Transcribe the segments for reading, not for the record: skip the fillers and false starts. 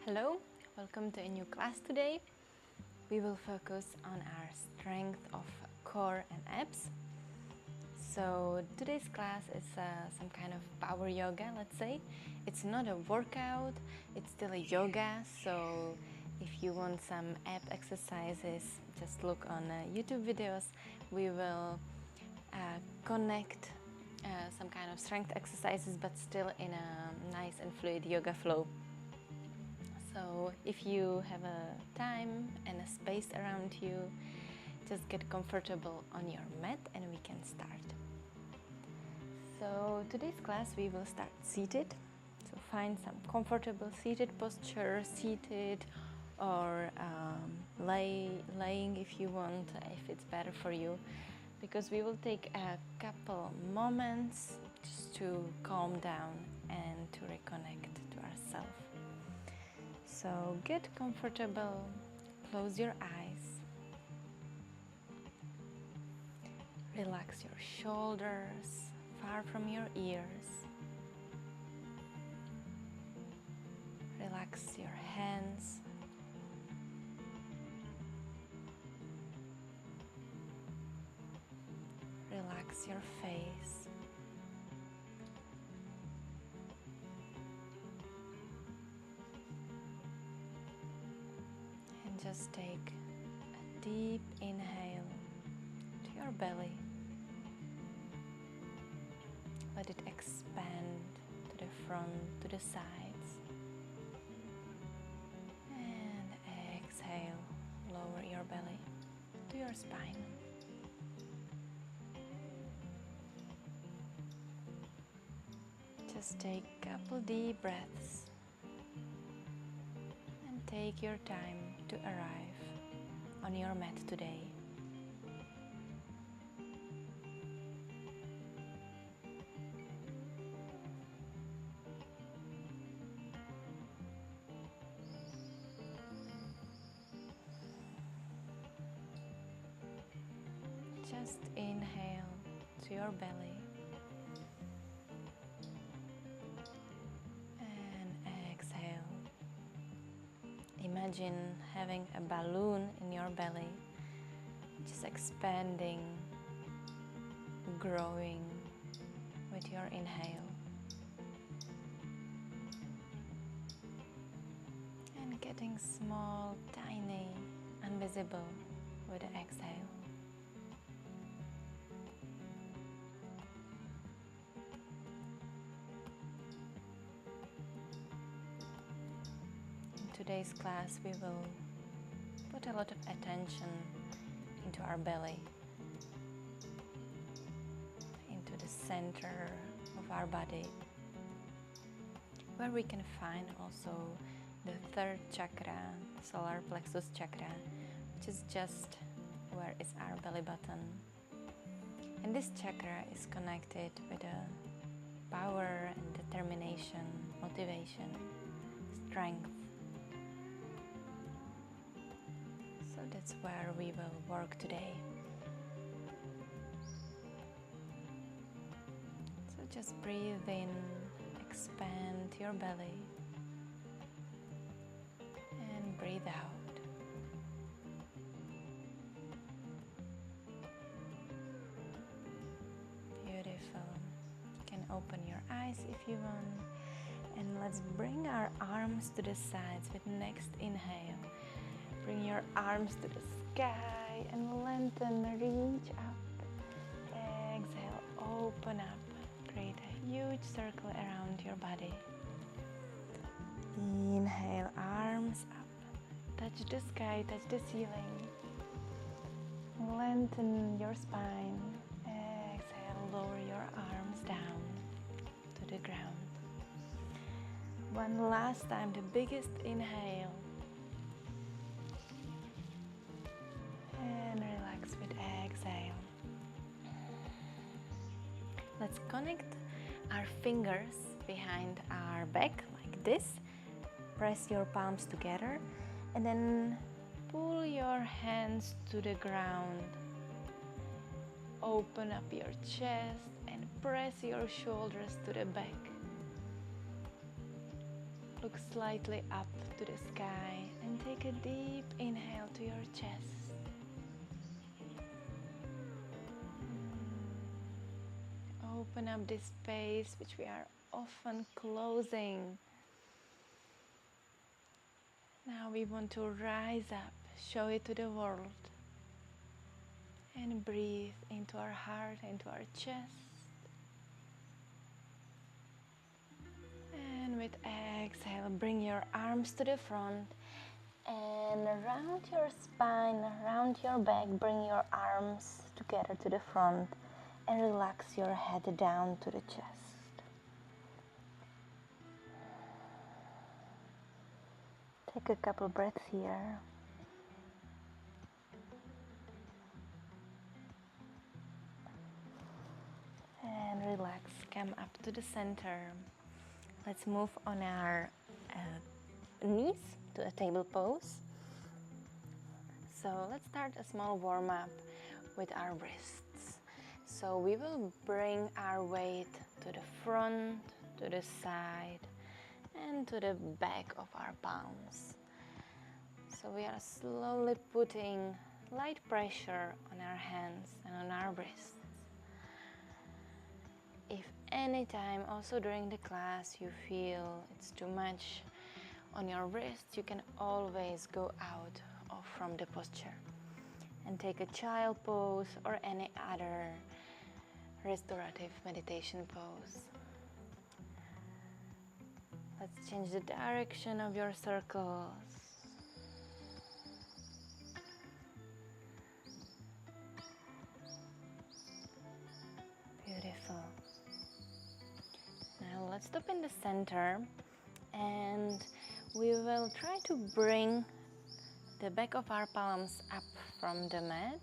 Hello, welcome to a new class today. We will focus on our strength of core and abs. So today's class is some kind of power yoga, let's say. It's not a workout, it's still a yoga. So if you want some ab exercises, just look on YouTube videos. We will connect some kind of strength exercises, but still in a nice and fluid yoga flow. So if you have a time and a space around you, just get comfortable on your mat and we can start. So today's class we will start seated. So find some comfortable seated posture, seated or laying if you want, if it's better for you. Because we will take a couple moments just to calm down and to reconnect to ourselves. So get comfortable, close your eyes, relax your shoulders far from your ears, relax your hands, relax your face. Just take a deep inhale to your belly. Let it expand to the front, to the sides. And exhale, lower your belly to your spine. Just take a couple deep breaths. Take your time to arrive on your mat today. Just inhale to your belly and exhale. Imagine having a balloon in your belly, just expanding, growing with your inhale. And getting small, tiny, invisible with the exhale. In today's class, we will put a lot of attention into our belly, into the center of our body, where we can find also the third chakra, solar plexus chakra, which is just where is our belly button. And this chakra is connected with the power and determination, motivation, strength. So that's where we will work today. So just breathe in, expand your belly, and breathe out. Beautiful. You can open your eyes if you want. And let's bring our arms to the sides with next inhale. Bring your arms to the sky and lengthen, reach up. Exhale, open up. Create a huge circle around your body. Inhale, arms up. Touch the sky, touch the ceiling. Lengthen your spine. Exhale, lower your arms down to the ground. One last time, the biggest inhale. With exhale. Let's connect our fingers behind our back like this. Press your palms together and then pull your hands to the ground. Open up your chest and press your shoulders to the back. Look slightly up to the sky and take a deep inhale to your chest. Open up this space which we are often closing. Now we want to rise up, show it to the world. And breathe into our heart, into our chest. And with exhale, bring your arms to the front. And around your spine, around your back, bring your arms together to the front. And relax your head down to the chest. Take a couple breaths here. And relax, come up to the center. Let's move on our knees to a table pose. So let's start a small warm-up with our wrists. So we will bring our weight to the front, to the side, and to the back of our palms. So we are slowly putting light pressure on our hands and on our wrists. If anytime, also during the class, you feel it's too much on your wrists, you can always go out from the posture and take a child pose or any other restorative meditation pose. Let's change the direction of your circles. Beautiful. Now let's stop in the center and we will try to bring the back of our palms up from the mat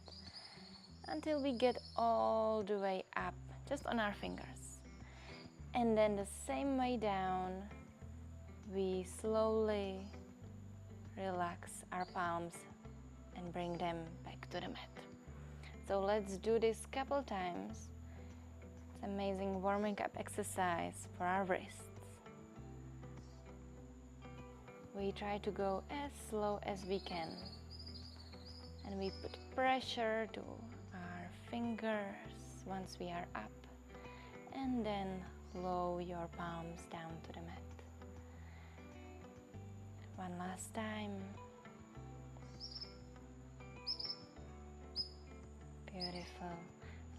until we get all the way up, just on our fingers. And then the same way down, we slowly relax our palms and bring them back to the mat. So let's do this a couple times. It's an amazing warming up exercise for our wrists. We try to go as slow as we can, and we put pressure to our fingers once we are up, and then lower your palms down to the mat. One last time. Beautiful.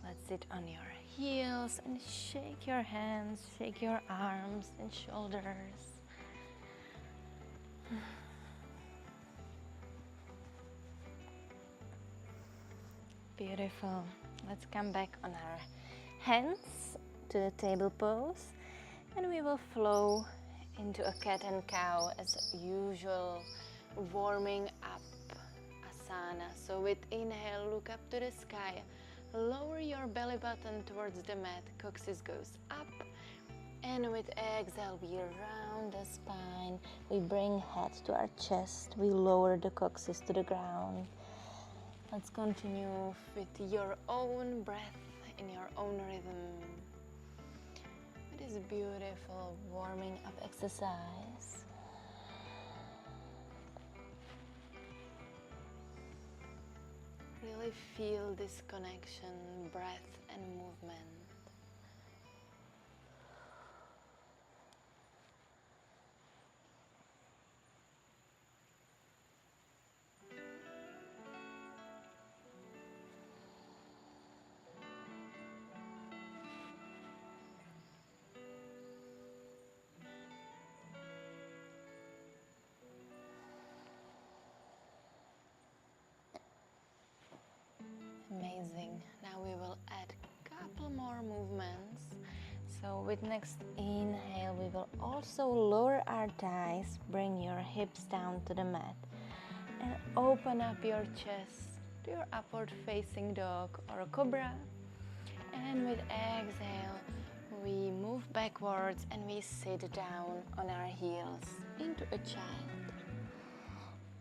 Let's sit on your heels and shake your hands, shake your arms and shoulders. Beautiful. Let's come back on our hands to the table pose, and we will flow into a cat and cow as usual, warming up asana. So with inhale, look up to the sky, lower your belly button towards the mat, coccyx goes up, and with exhale we round the spine, we bring head to our chest, we lower the coccyx to the ground. Let's continue with your own breath in your own rhythm. It is a beautiful warming up exercise. Really feel this connection, breath and movement. Amazing. Now we will add a couple more movements. So with next inhale, we will also lower our thighs, bring your hips down to the mat, and open up your chest to your upward facing dog or a cobra. And with exhale, we move backwards and we sit down on our heels into a child.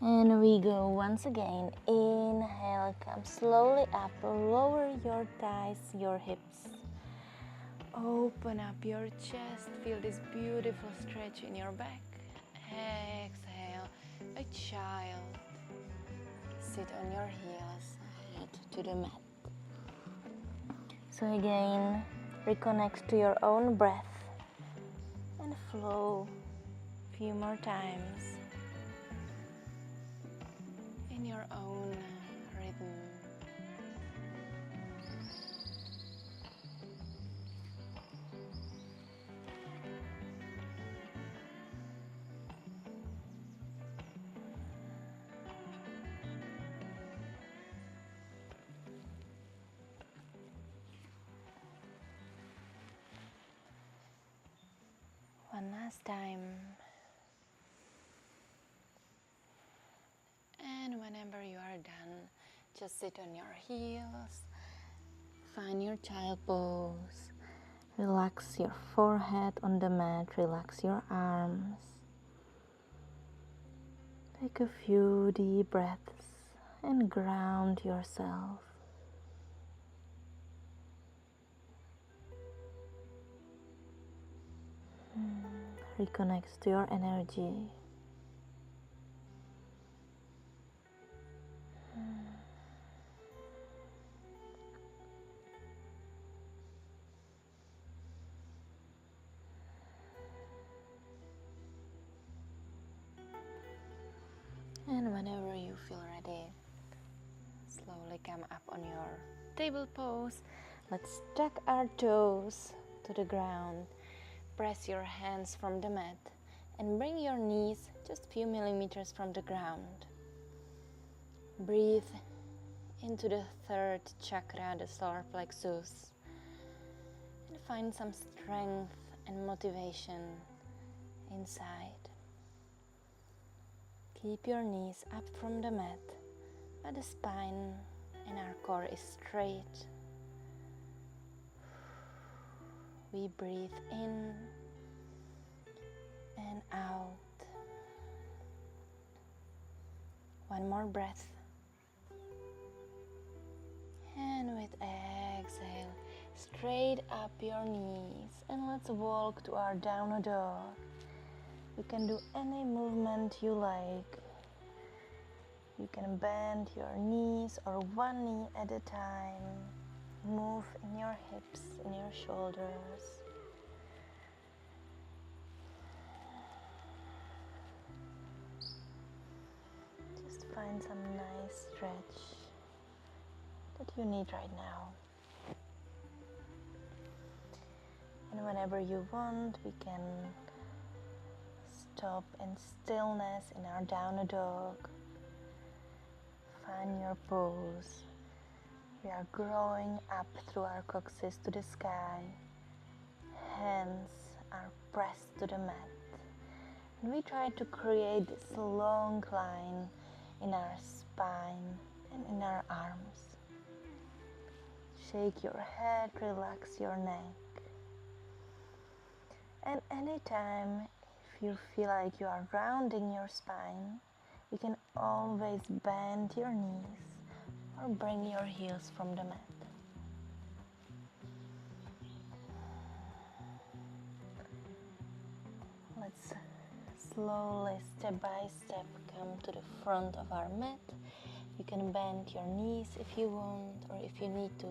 And we go once again. Inhale, come slowly up, lower your thighs, your hips. Open up your chest, feel this beautiful stretch in your back. exhale, a child. Sit on your heels, head to the mat. So again, reconnect to your own breath and flow a few more times in your own rhythm. One last time. And whenever you are done, just sit on your heels, find your child pose, relax your forehead on the mat, relax your arms. Take a few deep breaths and ground yourself. Reconnect to your energy. And whenever you feel ready, slowly come up on your table pose. Let's tuck our toes to the ground. Press your hands from the mat and bring your knees just a few millimeters from the ground. Breathe into the third chakra, the solar plexus, and find some strength and motivation inside. Keep your knees up from the mat, but the spine and our core is straight. We breathe in and out. One more breath. And with exhale, straight up your knees. And let's walk to our downward dog. You can do any movement you like. You can bend your knees or one knee at a time. Move in your hips, in your shoulders. Just find some nice stretch that you need right now. And whenever you want, we can stop in stillness in our downward dog. Find your pose. We are growing up through our coccyx to the sky. Hands are pressed to the mat. And we try to create this long line in our spine and in our arms. Shake your head, relax your neck. And anytime if you feel like you are rounding your spine, you can always bend your knees or bring your heels from the mat. Let's slowly, step by step, come to the front of our mat. You can bend your knees if you want or if you need to,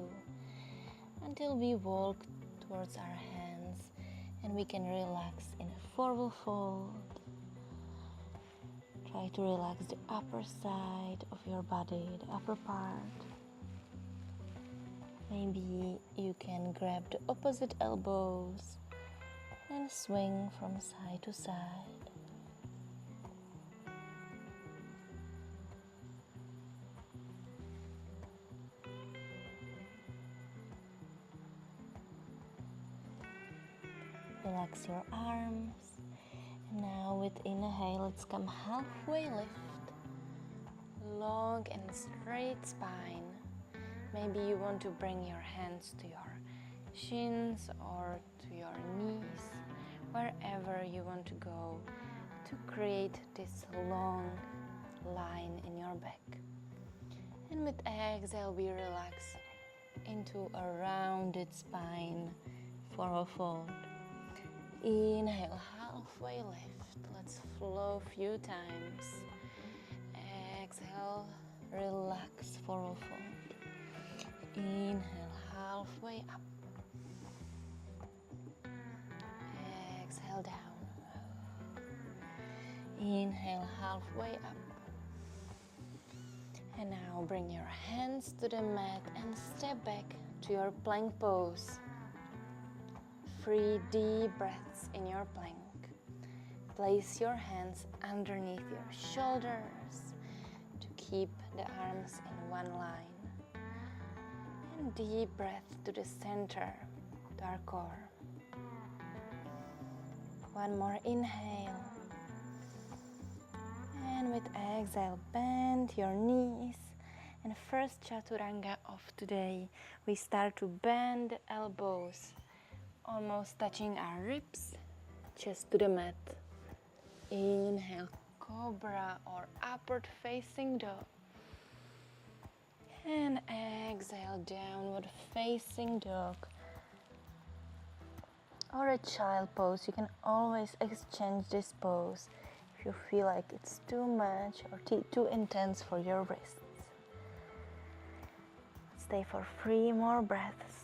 until we walk towards our hands and we can relax in a forward fold. Try to relax the upper side of your body, the upper part. Maybe you can grab the opposite elbows and swing from side to side. Relax your arms. And now with inhale, let's come halfway lift. Long and straight spine. Maybe you want to bring your hands to your shins or to your knees, wherever you want to go, to create this long line in your back. And with exhale, we relax into a rounded spine, forward fold. Inhale, halfway lift. let's flow a few times. Exhale, relax, forward fold. Inhale, halfway up. Exhale down. Inhale, halfway up. And now bring your hands to the mat and step back to your plank pose. 3 deep breaths in your plank. Place your hands underneath your shoulders to keep the arms in one line. And deep breath to the center, to our core. One more inhale. And with exhale, bend your knees. And first chaturanga of today, we start to bend the elbows, almost touching our ribs, chest to the mat. Inhale, cobra or upward facing dog. And exhale, downward facing dog. Or a child pose. You can always exchange this pose if you feel like it's too much or too intense for your wrists. Stay for 3 more breaths.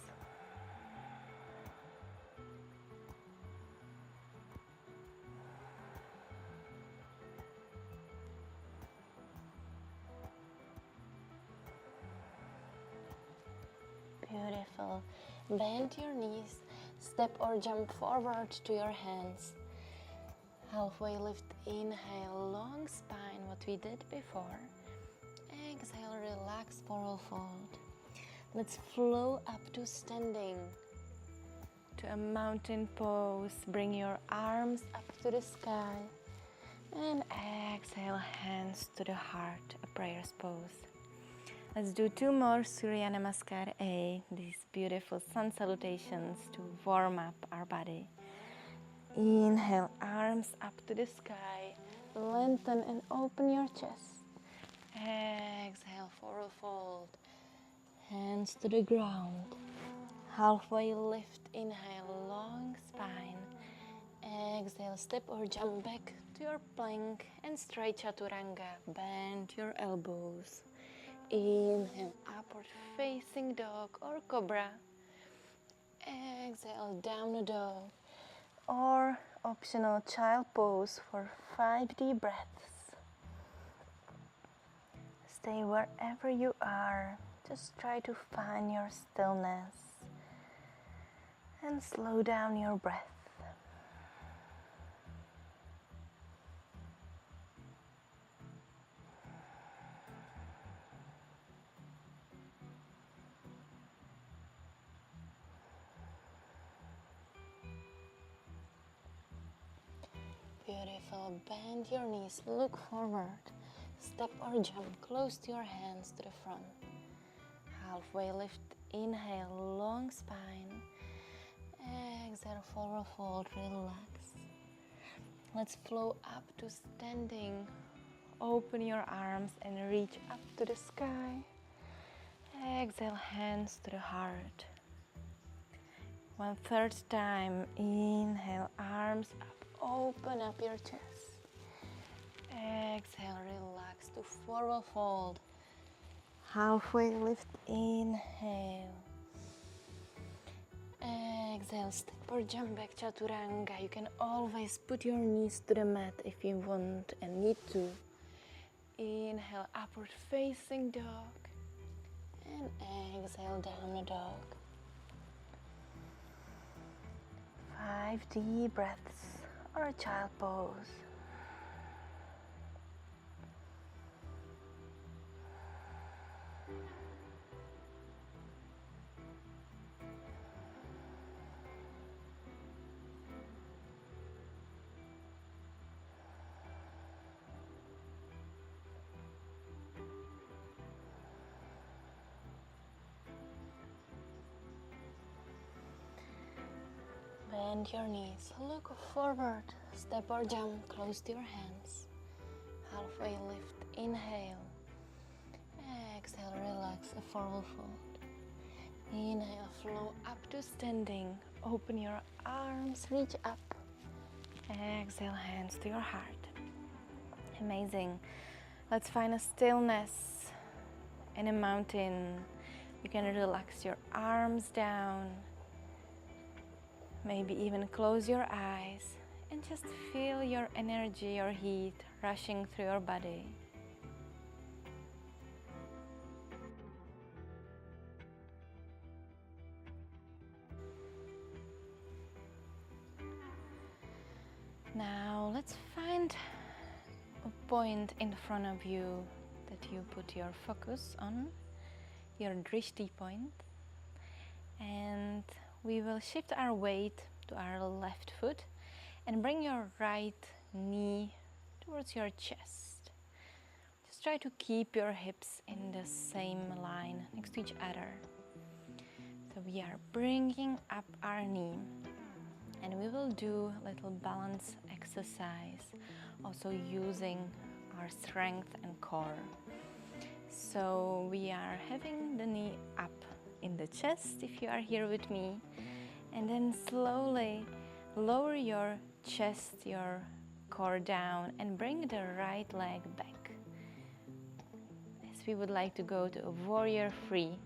Beautiful. Bend your knees, step or jump forward to your hands. Halfway lift, inhale, long spine, what we did before. Exhale, relax, forward fold. Let's flow up to standing, to a mountain pose. Bring your arms up to the sky. And exhale, hands to the heart, a prayer's pose. Let's do 2 more Surya Namaskar A, these beautiful sun salutations to warm up our body. Inhale, arms up to the sky, lengthen and open your chest. Exhale, forward fold, hands to the ground. Halfway lift, inhale, long spine. Exhale, step or jump back to your plank and straight chaturanga, bend your elbows. Inhale, upward facing dog or cobra. Exhale, down dog. Or optional child pose for 5 deep breaths. Stay wherever you are. Just try to find your stillness. And slow down your breath. Beautiful. Bend your knees, look forward. Step or jump close to your hands to the front. Halfway lift, inhale, long spine. Exhale, forward fold, relax. Let's flow up to standing. Open your arms and reach up to the sky. Exhale, hands to the heart. 1/3 time. Inhale, arms up. Open up your chest. Exhale, relax to forward fold. Halfway lift, inhale. Exhale, step or jump back chaturanga. You can always put your knees to the mat if you want and need to. Inhale, upward facing dog. And exhale, down dog. 5 deep breaths. Or a child pose. Bend your knees, look forward, step or jump close to your hands. Halfway lift, inhale. Exhale, relax, a forward fold. Inhale, flow up to standing. Open your arms, reach up. Exhale, hands to your heart. Amazing. Let's find a stillness in a mountain. You can relax your arms down, maybe even close your eyes and just feel your energy, your heat rushing through your body. Now let's find a point in front of you that you put your focus on, your drishti point, and we will shift our weight to our left foot and bring your right knee towards your chest. Just try to keep your hips in the same line next to each other. So we are bringing up our knee, and we will do a little balance exercise, also using our strength and core. So we are having the knee up in the chest if you are here with me, and then slowly lower your chest, your core down, and bring the right leg back, as we would like to go to a warrior three,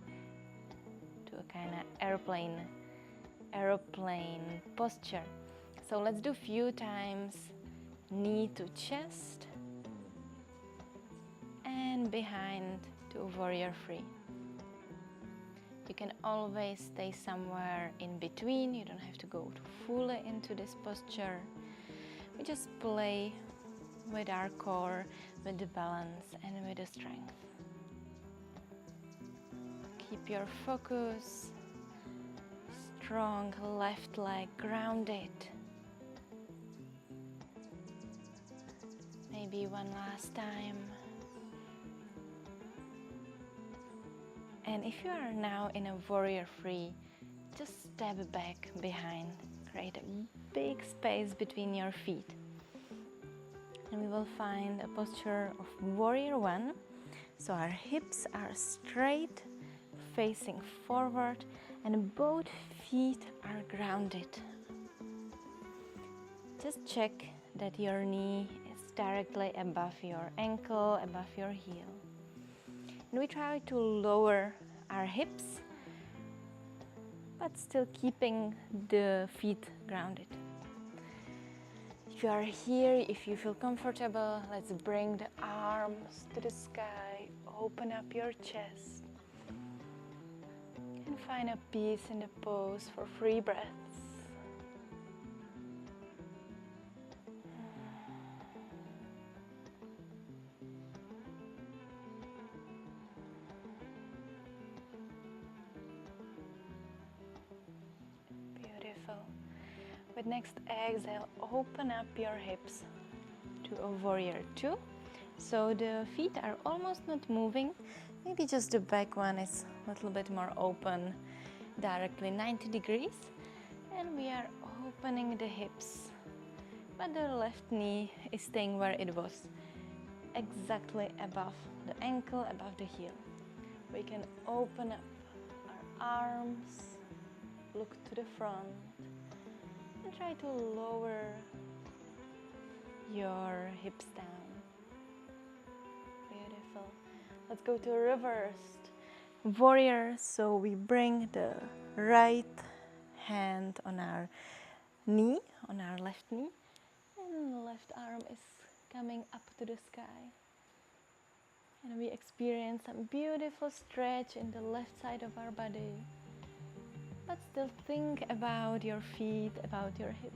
to a kind of aeroplane posture. So let's do a few times, knee to chest and behind to a warrior three. You can always stay somewhere in between. You don't have to go fully into this posture. We just play with our core, with the balance and with the strength. Keep your focus. Strong left leg grounded. Maybe one last time. And if you are now in a warrior three, just step back behind. Create a big space between your feet. And we will find a posture of warrior one. So our hips are straight, facing forward, and both feet are grounded. Just check that your knee is directly above your ankle, above your heel. And we try to lower our hips, but still keeping the feet grounded. If you are here, if you feel comfortable, let's bring the arms to the sky, open up your chest, and find a peace in the pose for 3 breaths. With next exhale, open up your hips to a warrior two. So the feet are almost not moving. Maybe just the back one is a little bit more open, directly 90 degrees. And we are opening the hips. But the left knee is staying where it was, exactly above the ankle, above the heel. We can open up our arms, look to the front, and try to lower your hips down. Beautiful. Let's go to reversed warrior. So we bring the right hand on our knee, on our left knee, and the left arm is coming up to the sky. And we experience some beautiful stretch in the left side of our body. But still think about your feet, about your hips.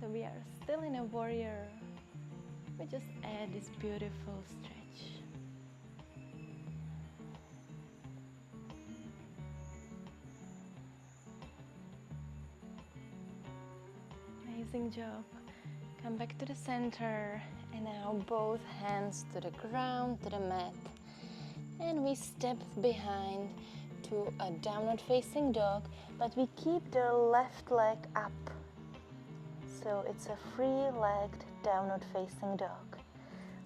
So we are still in a warrior. We just add this beautiful stretch. Amazing job. Come back to the center, and now both hands to the ground, to the mat. And we step behind to a downward facing dog, but we keep the left leg up. So it's a free-legged downward facing dog.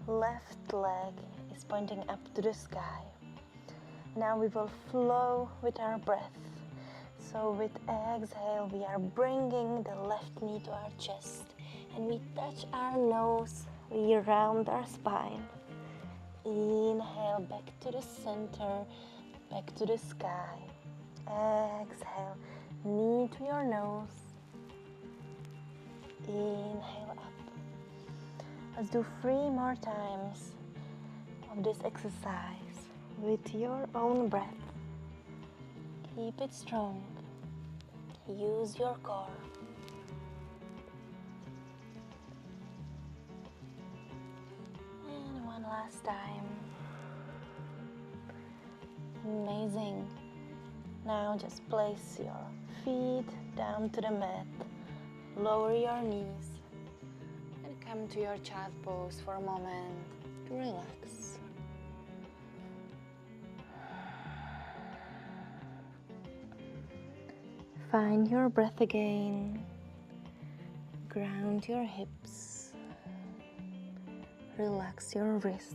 Left leg is pointing up to the sky. Now we will flow with our breath. So with exhale, we are bringing the left knee to our chest And we touch our nose, we round our spine. Inhale back to the center, back to the sky. Exhale, knee to your nose. Inhale up. Let's do 3 more times of this exercise with your own breath. Keep it strong. Use your core. And one last time. Amazing. Now just place your feet down to the mat. Lower your knees and come to your child pose for a moment to relax. Find your breath again. Ground your hips. Relax your wrists.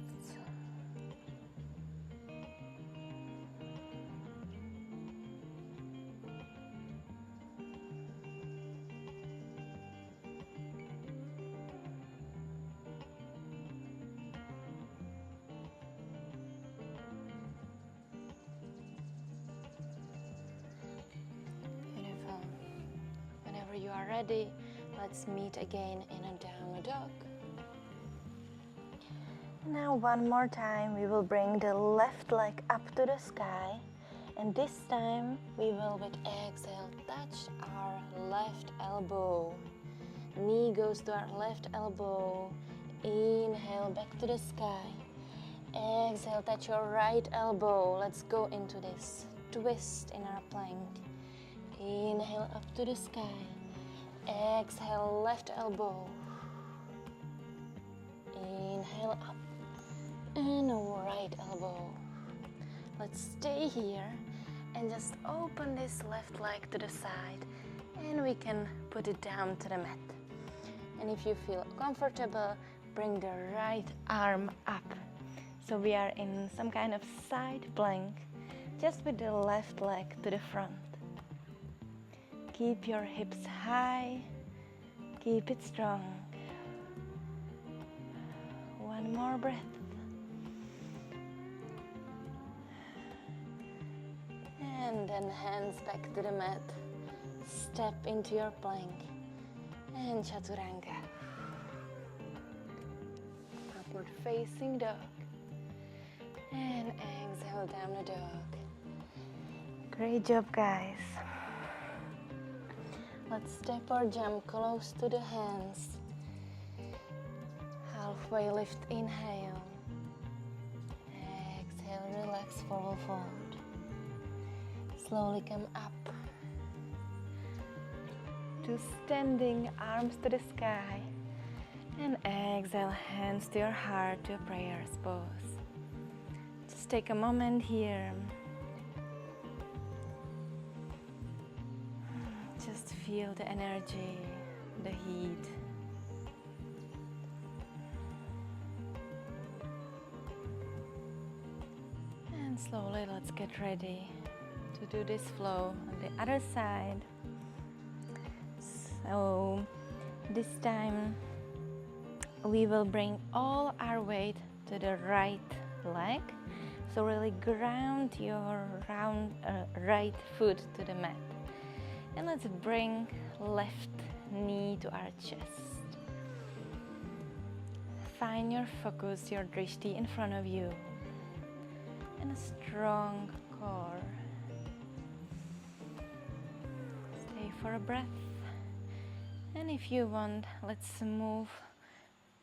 Beautiful. Whenever you are ready, let's meet again in a downward dog. Now one more time we will bring the left leg up to the sky, and this time we will with exhale touch our left elbow. Knee goes to our left elbow. Inhale back to the sky. Exhale, touch your right elbow. Let's go into this twist in our plank. Inhale up to the sky. Exhale, left elbow. Inhale up. And right elbow. Let's stay here and just open this left leg to the side, and we can put it down to the mat. And if you feel comfortable, bring the right arm up. So we are in some kind of side plank, just with the left leg to the front. Keep your hips high, keep it strong. One more breath. And then hands back to the mat. Step into your plank. And chaturanga. Upward facing dog. And exhale down the dog. Great job, guys. Let's step or jump close to the hands. Halfway lift, inhale. Exhale, relax, forward fold. Slowly come up to standing, arms to the sky, and exhale, hands to your heart to a prayer pose. Just take a moment here. Just feel the energy, the heat. And slowly let's get ready to do this flow on the other side. So this time we will bring all our weight to the right leg. So really ground your right foot to the mat. And let's bring left knee to our chest. Find your focus, your drishti in front of you. And a strong core. Stay for a breath. And if you want, let's move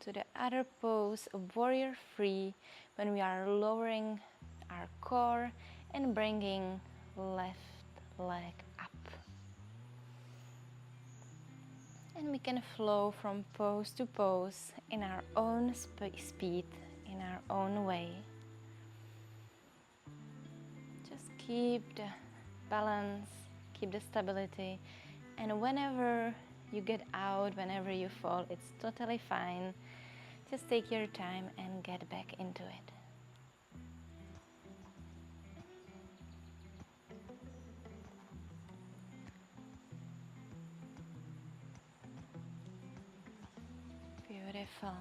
to the other pose of warrior three, when we are lowering our core and bringing left leg up. And we can flow from pose to pose in our own speed, in our own way. Just keep the balance, keep the stability, and whenever you get out, whenever you fall, it's totally fine. Just take your time and get back into it. Beautiful.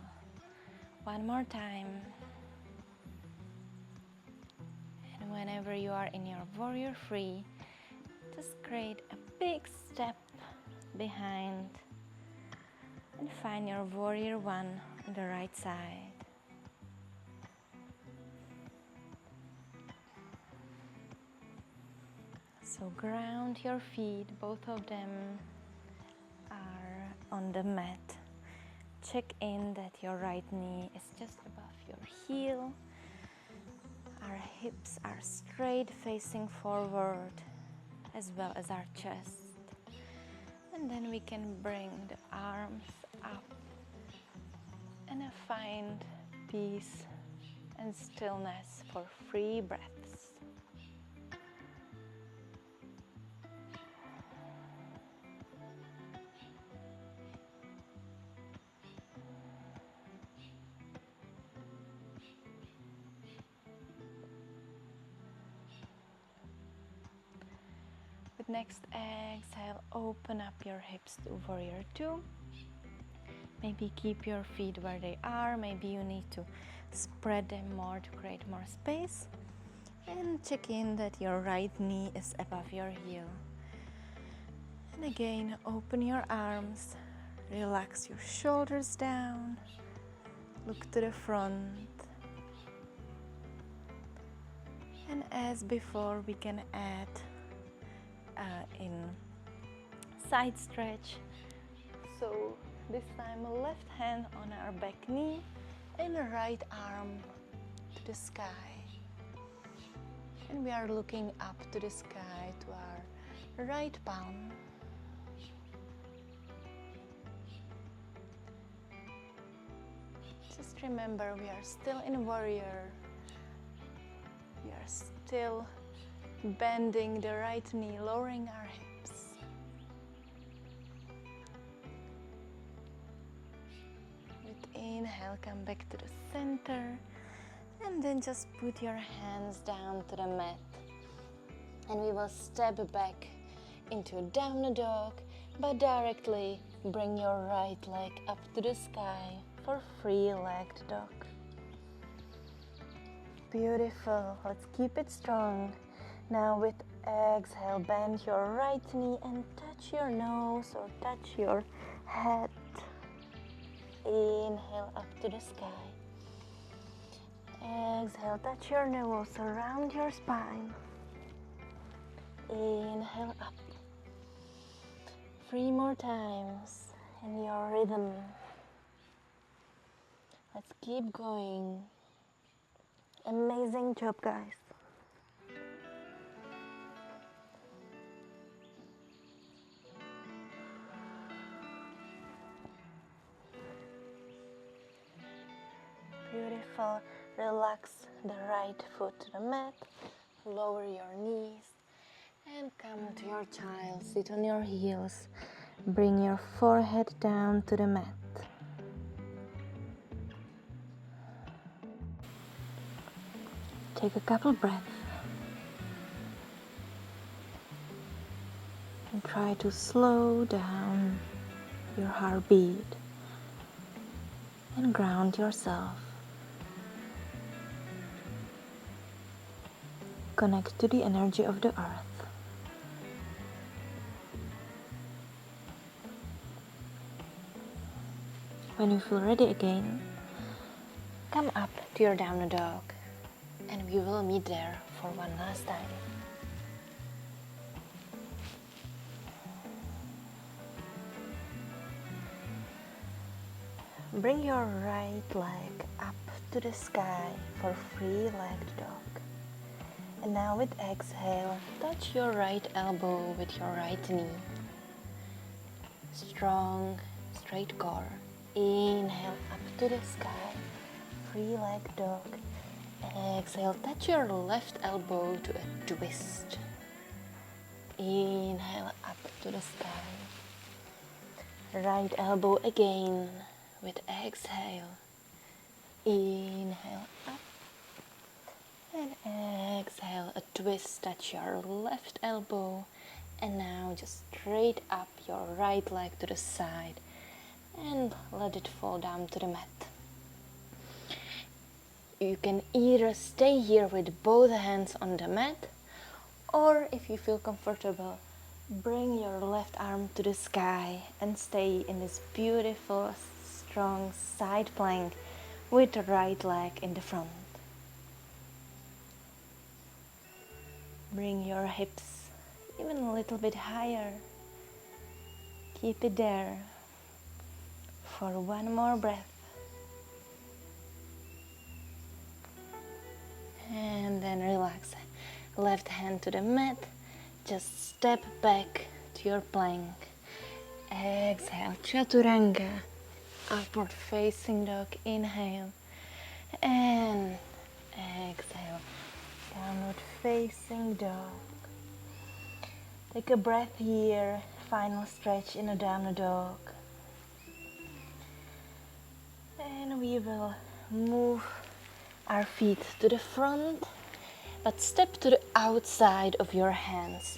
One more time. And whenever you are in your warrior three, just create a big step behind and find your warrior one on the right side. So ground your feet, both of them are on the mat. Check in that your right knee is just above your heel. Our hips are straight facing forward, as well as our chest. And then we can bring the arms up and find peace and stillness for 3 breaths. With next exhale, open up your hips to warrior two. Maybe keep your feet where they are. Maybe you need to spread them more to create more space. And check in that your right knee is above your heel. And again, open your arms. Relax your shoulders down. Look to the front. And as before, we can add in side stretch. So this time left hand on our back knee and right arm to the sky. And we are looking up to the sky to our right palm. Just remember, we are still in warrior. We are still bending the right knee, lowering our hips. With inhale, come back to the center. And then just put your hands down to the mat. And we will step back into down dog, but directly bring your right leg up to the sky for 3-legged dog. Beautiful. Let's keep it strong. Now with exhale, bend your right knee and touch your nose or touch your head. Inhale up to the sky. Exhale, touch your nose around your spine. Inhale up. 3 more times in your rhythm. Let's keep going. Amazing job, guys. Beautiful. Relax the right foot to the mat. Lower your knees and come to your child. Sit on your heels. Bring your forehead down to the mat. Take a couple breaths. And try to slow down your heartbeat and ground yourself. Connect to the energy of the earth. When you feel ready again, come up to your down dog and we will meet there for one last time. Bring your right leg up to the sky for 3-legged dog. And now with exhale, touch your right elbow with your right knee. Strong, straight core. Inhale up to the sky, 3-legged dog. Exhale, touch your left elbow to a twist. Inhale up to the sky. Right elbow again with exhale. Inhale up. And exhale, a twist, touch your left elbow. And now just straight up your right leg to the side. And let it fall down to the mat. You can either stay here with both hands on the mat, or if you feel comfortable, bring your left arm to the sky and stay in this beautiful, strong side plank with the right leg in the front. Bring your hips even a little bit higher. Keep it there for one more breath. And then relax. Left hand to the mat. Just step back to your plank. Exhale, chaturanga. Upward facing dog. Inhale. And exhale. Downward facing dog. Take a breath here. Final stretch in a downward dog. And we will move our feet to the front, but step to the outside of your hands.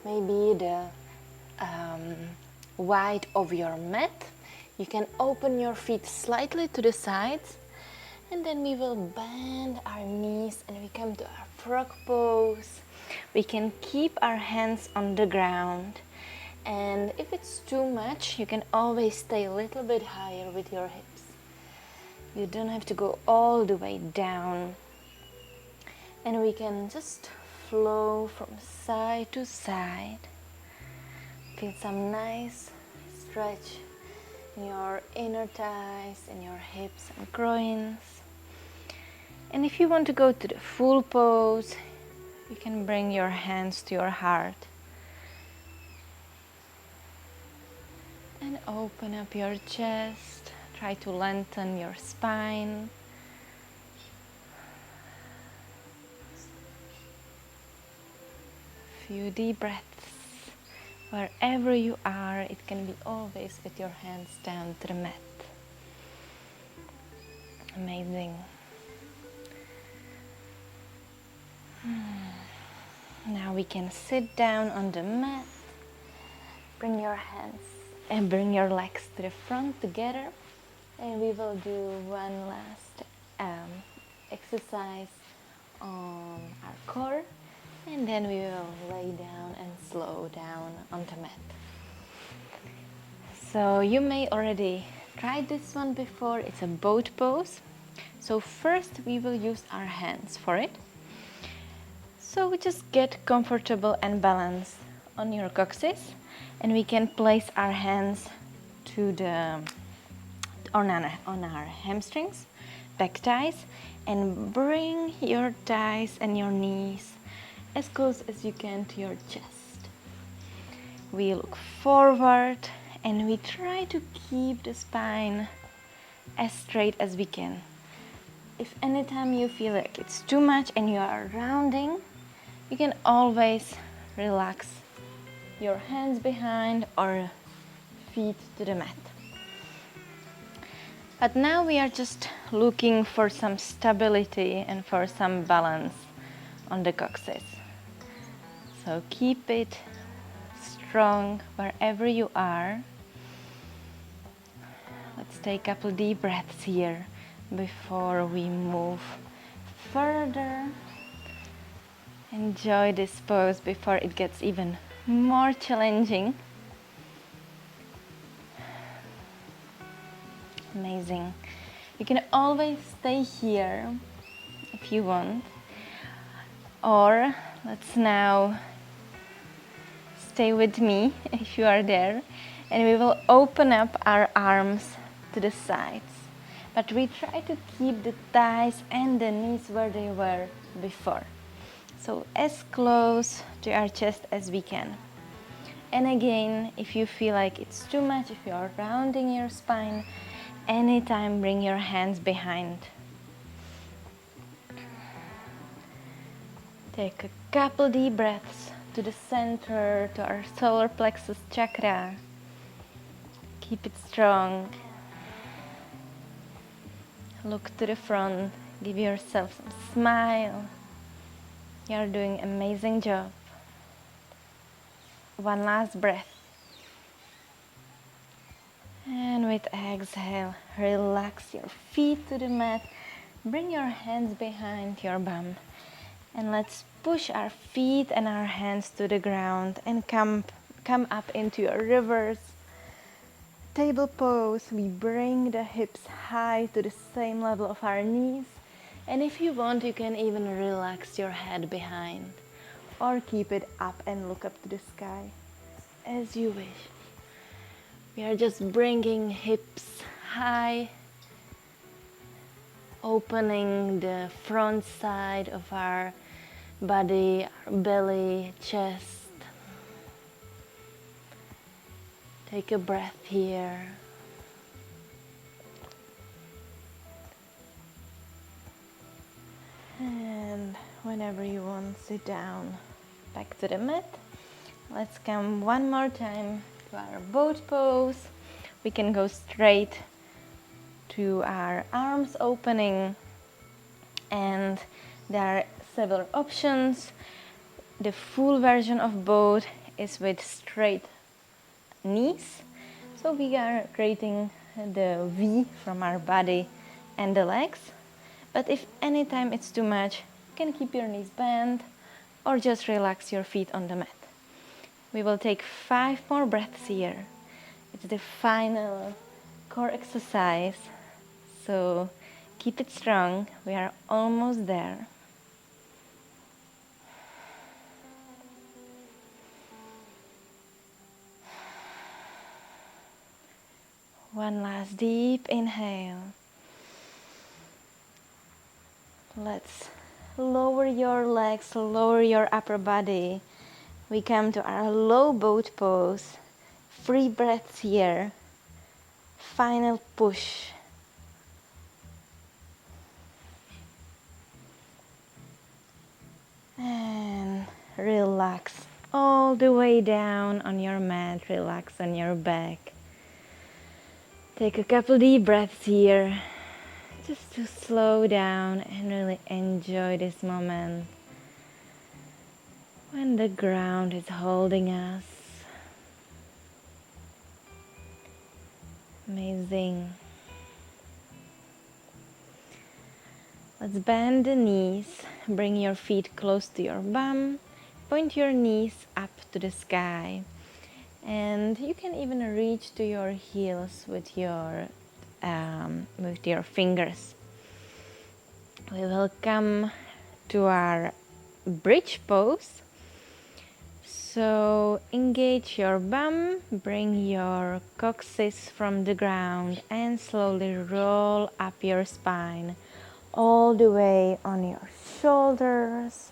Maybe the wide of your mat. You can open your feet slightly to the sides, and then we will bend our knees and we come to our frog pose. We can keep our hands on the ground, and if it's too much, you can always stay a little bit higher with your hips. You don't have to go all the way down. And we can just flow from side to side. Feel some nice stretch in your inner thighs, in your hips and groins. And if you want to go to the full pose, you can bring your hands to your heart. And open up your chest. Try to lengthen your spine. Few deep breaths. Wherever you are, it can be always with your hands down to the mat. Amazing. Now we can sit down on the mat. Bring your hands and bring your legs to the front together. And we will do one last exercise on our core, and then we will lay down and slow down on the mat. So you may already try this one before. It's a boat pose. So first we will use our hands for it. So we just get comfortable and balanced on your coccyx, and we can place our hands to the on our hamstrings, back thighs, and bring your thighs and your knees as close as you can to your chest. We look forward and we try to keep the spine as straight as we can. If anytime you feel like it's too much and you are rounding, you can always relax your hands behind or feet to the mat. But now we are just looking for some stability and for some balance on the coccyx. So keep it strong wherever you are. Let's take a couple deep breaths here before we move further. Enjoy this pose before it gets even more challenging. Amazing. You can always stay here if you want, or let's now stay with me if you are there, and we will open up our arms to the sides, but we try to keep the thighs and the knees where they were before, so as close to our chest as we can. And again, if you feel like it's too much, if you are rounding your spine, anytime bring your hands behind. Take a couple deep breaths to the center, to our solar plexus chakra. Keep it strong. Look to the front. Give yourself some smile. You're doing an amazing job. One last breath. And with With exhale, relax your feet to the mat. Bring your hands behind your bum. And let's push our feet and our hands to the ground and come up into your reverse table pose. We bring the hips high to the same level of our knees. And if you want, you can even relax your head behind or keep it up and look up to the sky as you wish. We are just bringing hips high, opening the front side of our body, our belly, chest. Take a breath here. And whenever you want, sit down back to the mat. Let's come one more time to our boat pose. We can go straight to our arms opening, and there are several options. The full version of boat is with straight knees, so we are creating the V from our body and the legs. But if anytime it's too much, you can keep your knees bent or just relax your feet on the mat. We will take 5 more breaths here. It's the final core exercise, so keep it strong. We are almost there. One last deep inhale. Let's lower your legs, lower your upper body. We come to our low boat pose. 3 breaths here. Final push. And relax all the way down on your mat. Relax on your back. Take a couple deep breaths here, just to slow down and really enjoy this moment when the ground is holding us. Amazing. Let's bend the knees, bring your feet close to your bum, point your knees up to the sky, and you can even reach to your heels with your fingers. We will come to our bridge pose. So engage your bum, bring your coccyx from the ground and slowly roll up your spine all the way on your shoulders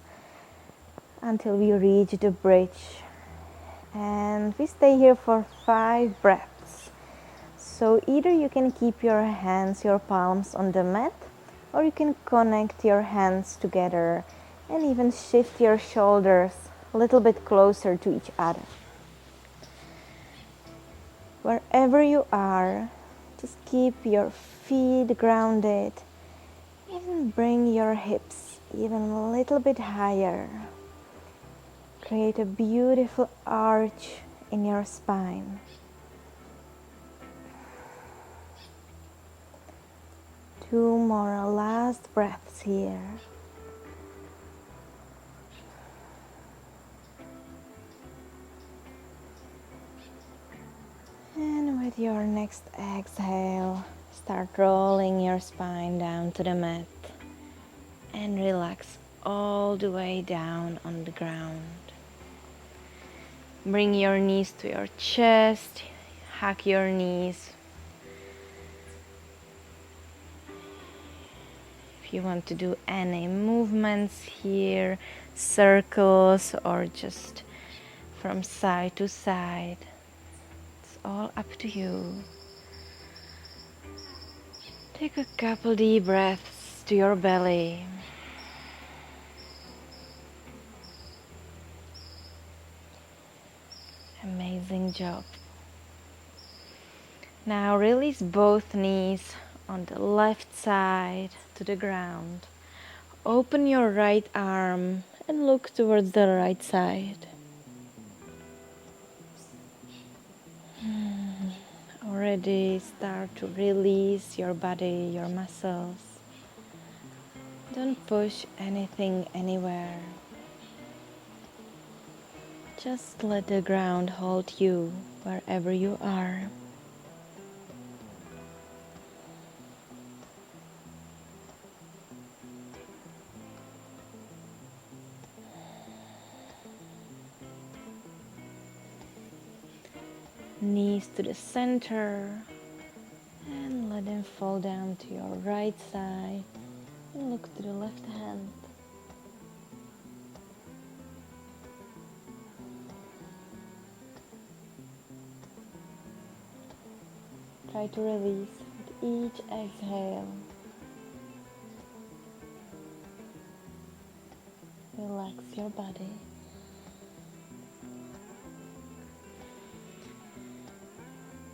until we reach the bridge. And we stay here for 5 breaths. So either you can keep your hands, your palms on the mat, or you can connect your hands together and even shift your shoulders a little bit closer to each other. Wherever you are, just keep your feet grounded. Even bring your hips even a little bit higher. Create a beautiful arch in your spine. Two more last breaths here. And with your next exhale, start rolling your spine down to the mat and relax all the way down on the ground. Bring your knees to your chest, hug your knees. If you want to do any movements here, circles or just from side to side, it's all up to you. Take a couple deep breaths to your belly. Amazing job. Now release both knees on the left side to the ground. Open your right arm and look towards the right side. already start to release your body, your muscles. Don't push anything anywhere. Just let the ground hold you wherever you are. Knees to the center and let them fall down to your right side and look to the left hand. Try to release with each exhale. Relax your body.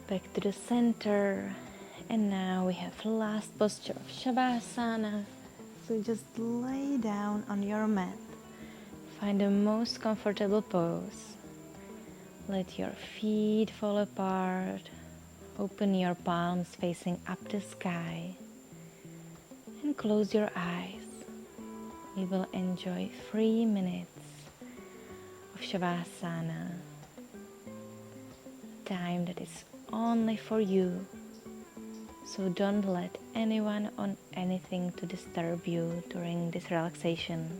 Back to the center. And now we have last posture of Shavasana. So just lay down on your mat. Find the most comfortable pose. Let your feet fall apart. Open your palms facing up the sky. And close your eyes. We will enjoy 3 minutes of Shavasana. Time that is only for you. So don't let anyone or anything to disturb you during this relaxation.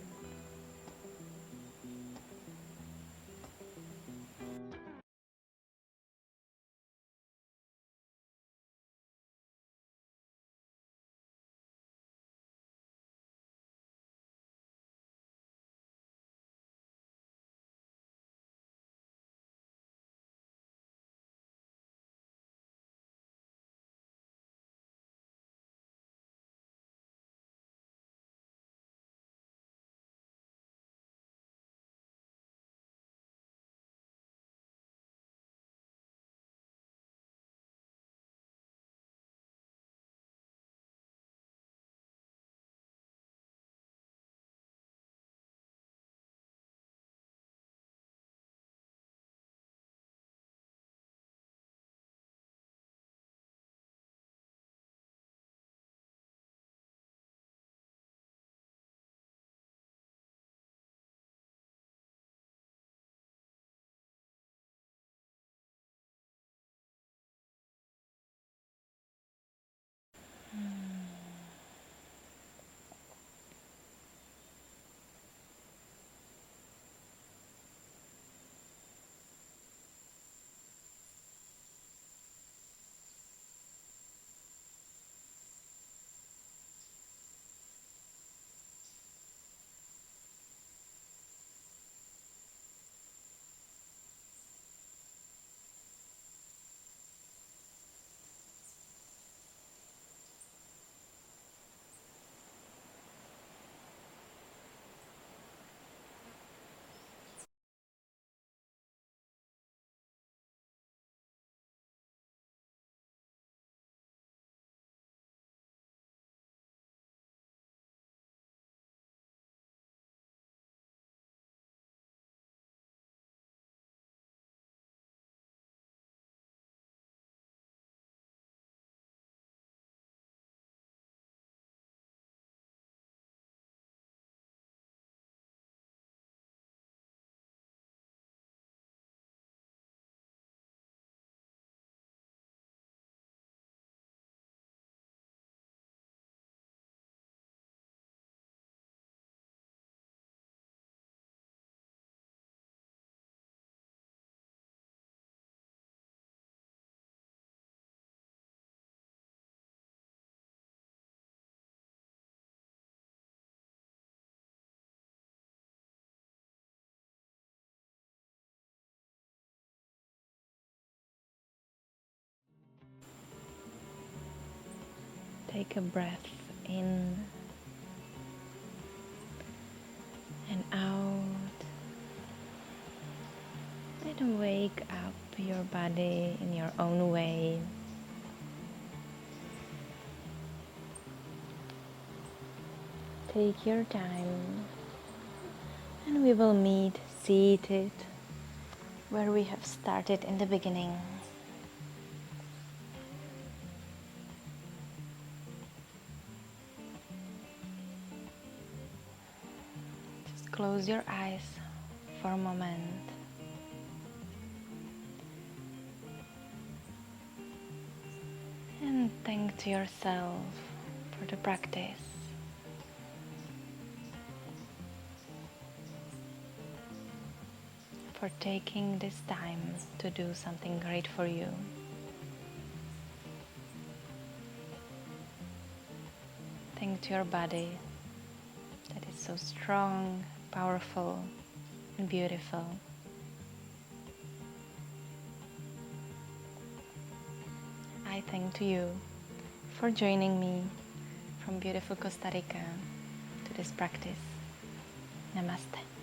Take a breath in and out, and wake up your body in your own way. Take your time, and we will meet seated where we have started in the beginning. Just close your eyes for a moment. And thank to yourself for the practice. For taking this time to do something great for you. Thank to your body that is so strong, powerful, and beautiful. I thank to you for joining me from beautiful Costa Rica to this practice. Namaste.